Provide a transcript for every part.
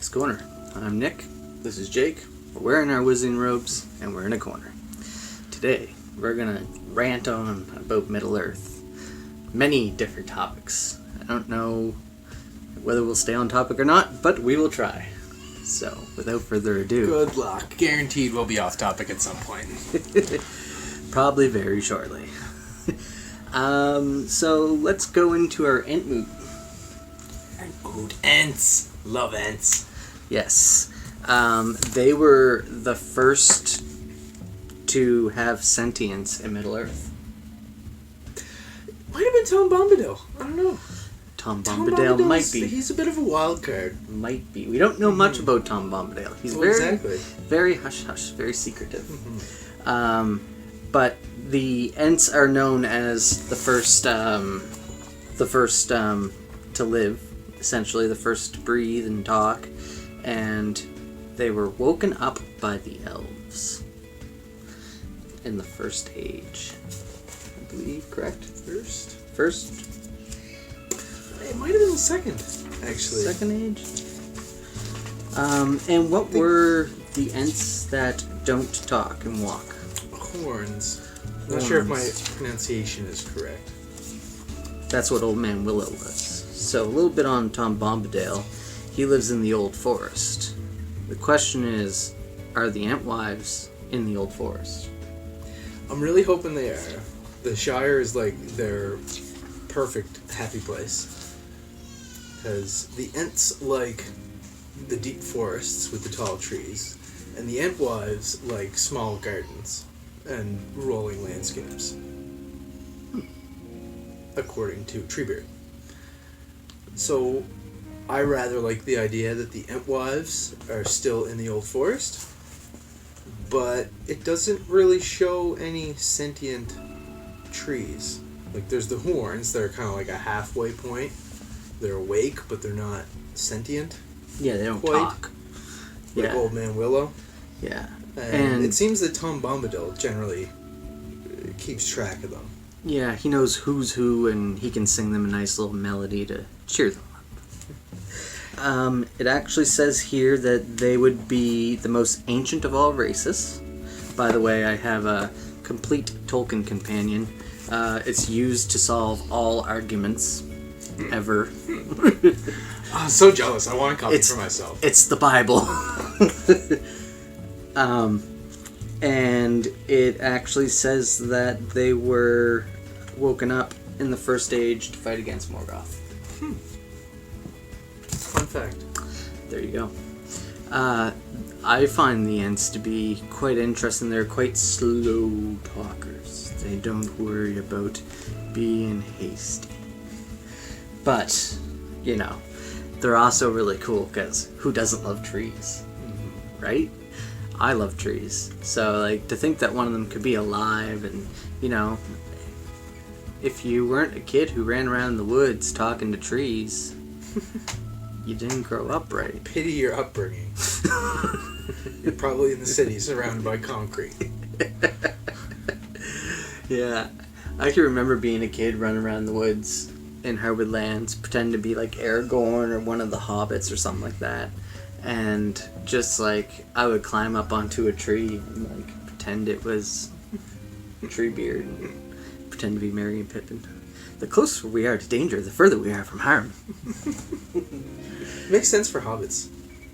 Nick's Corner. I'm Nick, this is Jake, we're wearing our wizarding robes, and we're in a corner. Today, we're gonna rant on about Middle-earth. Many different topics. I don't know whether we'll stay on topic or not, but we will try. So, without further ado... Good luck. Guaranteed we'll be off topic at some point. Probably very shortly. So, let's go into our Ent Moot. Ent Moot. Ents. Love Ents. Yes. They were the first to have sentience in Middle-earth. Might have been Tom Bombadil. I don't know. Tom Bombadil might be. He's a bit of a wild card. Might be. We don't know much about Tom Bombadil. He's very hush-hush, very secretive. Mm-hmm. But the Ents are known as the first to live, essentially the first to breathe and talk, and they were woken up by the elves in the first age. I believe, correct? First? It might have been the second, actually. Second age? And what were the Ents that don't talk and walk? Horns. I'm not sure if my pronunciation is correct. That's what Old Man Willow was. So, a little bit on Tom Bombadil. He lives in the Old Forest. The question is, are the Entwives in the Old Forest? I'm really hoping they are. The Shire is like their perfect happy place. Because the Ents like the deep forests with the tall trees, and the Entwives like small gardens and rolling landscapes. According to Treebeard. So, I rather like the idea that the Entwives are still in the Old Forest, but it doesn't really show any sentient trees. Like, there's the horns that are kind of like a halfway point. They're awake, but they're not sentient. Yeah, they don't quite talk. Like Old Man Willow. Yeah. And it seems that Tom Bombadil generally keeps track of them. Yeah, he knows who's who, and he can sing them a nice little melody to cheer them up. It actually says here that they would be the most ancient of all races. By the way, I have a complete Tolkien companion. It's used to solve all arguments ever. I'm so jealous. I want a copy for myself. It's the Bible. And it actually says that they were woken up in the first age to fight against Morgoth. Fun fact. There you go. I find the Ents to be quite interesting. They're quite slow talkers. They don't worry about being hasty. But, you know, they're also really cool because who doesn't love trees? Mm-hmm. Right? I love trees. So, like, to think that one of them could be alive and, you know, if you weren't a kid who ran around the woods talking to trees, you didn't grow up right. Pity your upbringing. You're probably in the city surrounded by concrete. Yeah. I can remember being a kid running around the woods in Harwood Lands, pretending to be like Aragorn or one of the hobbits or something like that. And just like I would climb up onto a tree and like pretend it was Treebeard and pretend to be Merry and Pippin. The closer we are to danger, the further we are from harm. Makes sense for hobbits.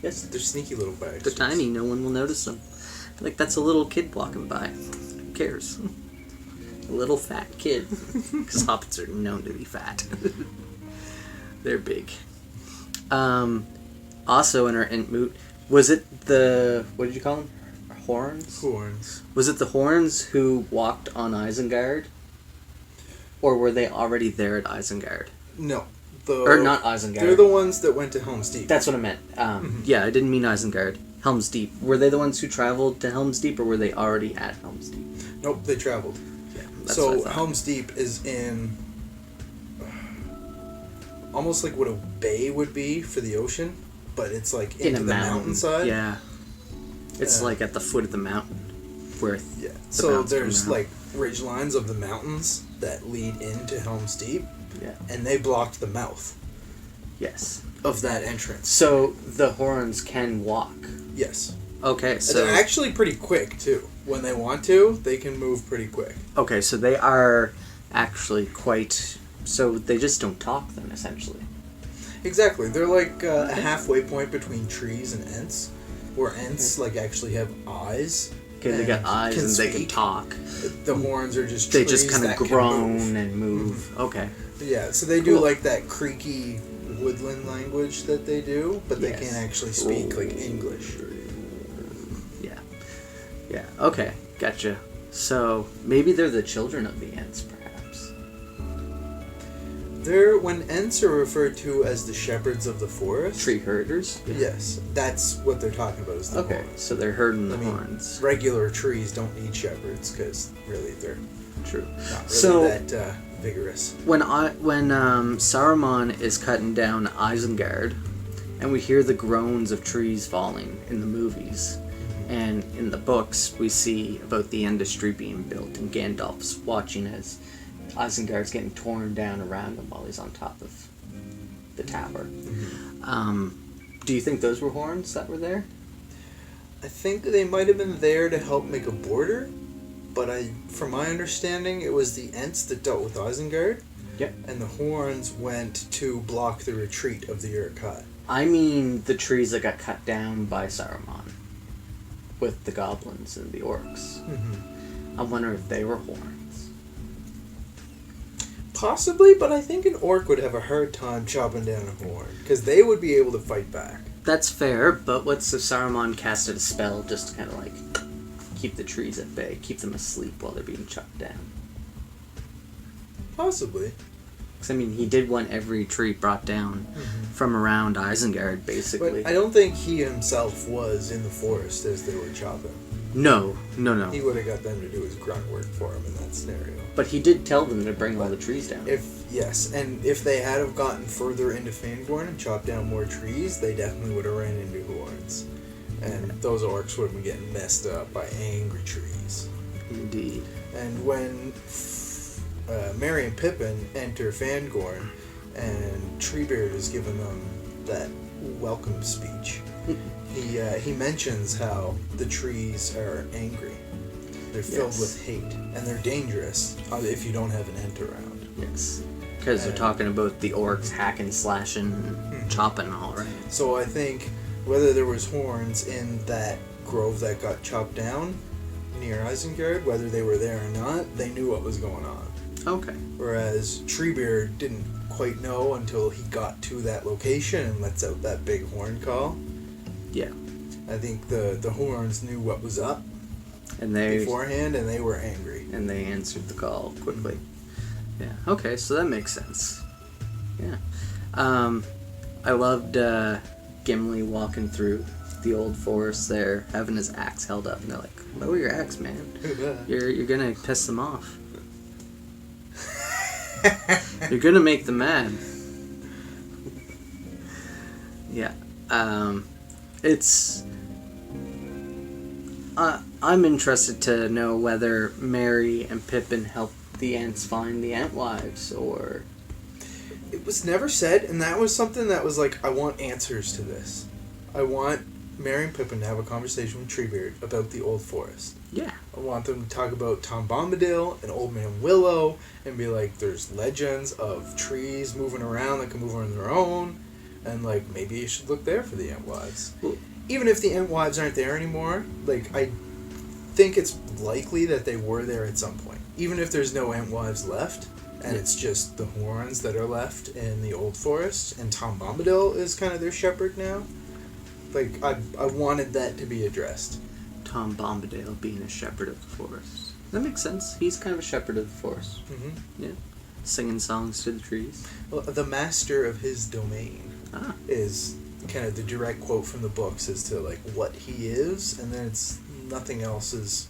Yes, they're sneaky little bags. They're tiny. No one will notice them. Like that's a little kid walking by. Who cares? A little fat kid. Because hobbits are known to be fat. They're big. Also in our Ent Moot, was it the... What did you call them? Horns? Horns. Was it the Horns who walked on Isengard? Or were they already there at Isengard? No. Or not Isengard. They're the ones that went to Helm's Deep. That's what I meant. Yeah, I didn't mean Isengard. Helm's Deep. Were they the ones who traveled to Helm's Deep, or were they already at Helm's Deep? Nope, they traveled. Yeah, that's so what I thought. Helm's Deep is in almost like what a bay would be for the ocean, but it's like into the mountainside. Yeah. It's like at the foot of the mountain. Where so there's like ridge lines of the mountains that lead into Helm's Deep. Yeah. And they blocked the mouth. Yes. of that entrance. So the horns can walk. Yes. Okay, so they're actually pretty quick too. When they want to, they can move pretty quick. Okay, so they are actually quite. So they just don't talk then, essentially. Exactly. They're like a halfway point between trees and Ents, where Ents like actually have eyes. Okay, they got eyes and they can talk. The horns are just they trees just kind of groan and move. Okay. Yeah, so they do like that creaky woodland language that they do, but they can't actually speak like English. Yeah. Yeah. Okay. Gotcha. So maybe they're the children of the Ents, perhaps. When Ents are referred to as the shepherds of the forest. Tree herders? Yeah. Yes, that's what they're talking about is the horns. So they're herding the horns. Regular trees don't need shepherds because really they're true. Not really that vigorous. When Saruman is cutting down Isengard, and we hear the groans of trees falling in the movies, and in the books we see about the industry being built, and Gandalf's watching as Isengard's getting torn down around him while he's on top of the tower. Do you think those were horns that were there? I think they might have been there to help make a border, but from my understanding, it was the Ents that dealt with Isengard. Yep. And the horns went to block the retreat of the Uruk-hai. I mean the trees that got cut down by Saruman with the goblins and the orcs. I wonder if they were horns. Possibly, but I think an orc would have a hard time chopping down a horn, because they would be able to fight back. That's fair, but what's if Saruman casted a spell just to kind of like keep the trees at bay, keep them asleep while they're being chopped down? Possibly. Because, I mean, he did want every tree brought down from around Isengard, basically. But I don't think he himself was in the forest as they were chopping. No. He would have got them to do his grunt work for him in that scenario. But he did tell them to bring all the trees down. If they had have gotten further into Fangorn and chopped down more trees, they definitely would have ran into horns. And those orcs would have been getting messed up by angry trees. Indeed. And when Merry and Pippin enter Fangorn, and Treebeard is giving them that welcome speech, he mentions how the trees are angry. They're filled with hate, and they're dangerous if you don't have an Ent around. Yes. Because they're talking about the orcs hacking, slashing, chopping all, right? So I think whether there was horns in that grove that got chopped down near Isengard, whether they were there or not, they knew what was going on. Okay. Whereas Treebeard didn't quite know until he got to that location and lets out that big horn call. Yeah. I think the horns knew what was up beforehand, and they were angry. And they answered the call quickly. Yeah. Okay, so that makes sense. Yeah. I loved Gimli walking through the old forest there, having his axe held up, and they're like, "Lower your axe, man. You're gonna piss them off. You're gonna make them mad." Yeah. I'm interested to know whether Merry and Pippin helped the Ents find the Entwives, or... It was never said, and that was something that was like, I want answers to this. I want Merry and Pippin to have a conversation with Treebeard about the old forest. Yeah. I want them to talk about Tom Bombadil and Old Man Willow, and be like, there's legends of trees moving around that can move on their own, and like, maybe you should look there for the Entwives. Well, even if the Entwives aren't there anymore, like, I think it's likely that they were there at some point. Even if there's no Entwives left, and it's just the horns that are left in the old forest, and Tom Bombadil is kind of their shepherd now. Like, I wanted that to be addressed. Tom Bombadil being a shepherd of the forest. That makes sense. He's kind of a shepherd of the forest. Yeah. Singing songs to the trees. Well, the master of his domain is kind of the direct quote from the books as to, like, what he is, and then it's nothing else is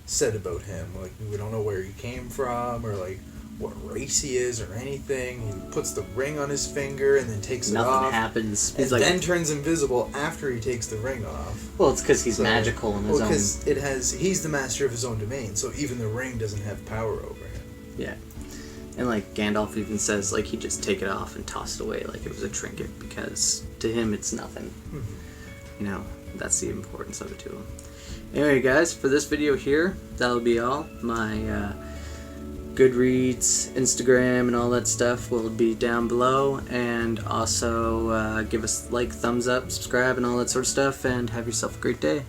said about him. Like, we don't know where he came from, or, like, what race he is, or anything. He puts the ring on his finger and then takes it off. Nothing happens. And then turns invisible after he takes the ring off. Well, it's because he's magical in his own... because he's the master of his own domain, so even the ring doesn't have power over him. Yeah. And like Gandalf even says, like, he'd just take it off and toss it away like it was a trinket, because to him it's nothing. You know, that's the importance of it to him. Anyway, guys, for this video here, that'll be all. My Goodreads, Instagram, and all that stuff will be down below. And also give us like, thumbs up, subscribe, and all that sort of stuff. And have yourself a great day.